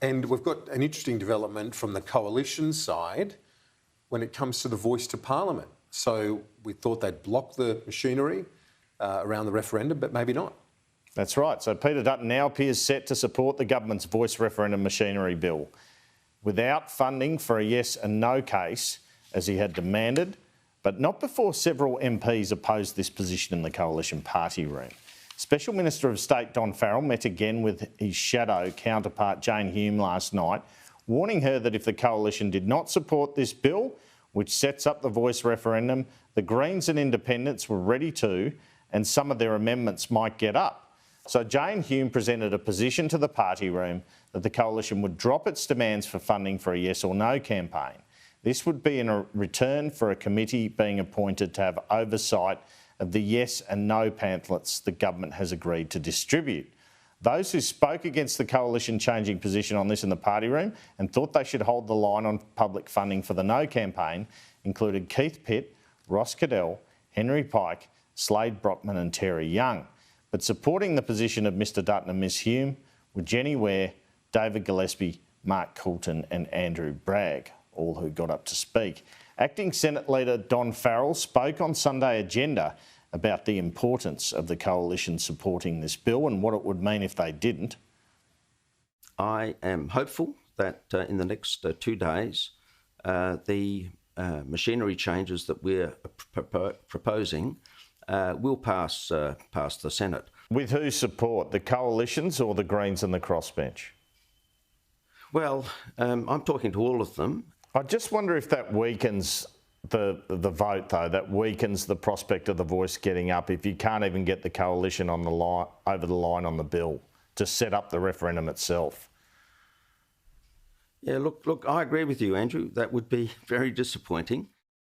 And we've got an interesting development from the Coalition side when it comes to the voice to Parliament. So we thought they'd block the machinery around the referendum, but maybe not. That's right. So Peter Dutton now appears set to support the government's voice referendum machinery bill without funding for a yes and no case, as he had demanded, but not before several MPs opposed this position in the Coalition party room. Special Minister of State Don Farrell met again with his shadow counterpart Jane Hume last night, warning her that if the Coalition did not support this bill, which sets up the voice referendum, the Greens and Independents were ready to, and some of their amendments might get up. So Jane Hume presented a position to the party room that the Coalition would drop its demands for funding for a yes or no campaign. This would be in a return for a committee being appointed to have oversight of the yes and no pamphlets the government has agreed to distribute. Those who spoke against the Coalition changing position on this in the party room and thought they should hold the line on public funding for the no campaign included Keith Pitt, Ross Cadell, Henry Pike, Slade, Brockman and Terry Young. But supporting the position of Mr Dutton and Ms Hume were Jenny Ware, David Gillespie, Mark Coulton and Andrew Bragg, all who got up to speak. Acting Senate Leader Don Farrell spoke on Sunday Agenda about the importance of the Coalition supporting this bill and what it would mean if they didn't. I am hopeful that in the next 2 days, the machinery changes that we're proposing will pass the Senate. With whose support, the Coalition's or the Greens and the crossbench? Well, I'm talking to all of them. I just wonder if that weakens the vote, though, that weakens the prospect of the voice getting up if you can't even get the Coalition on the line, over the line on the bill to set up the referendum itself. Yeah, look, I agree with you, Andrew. That would be very disappointing.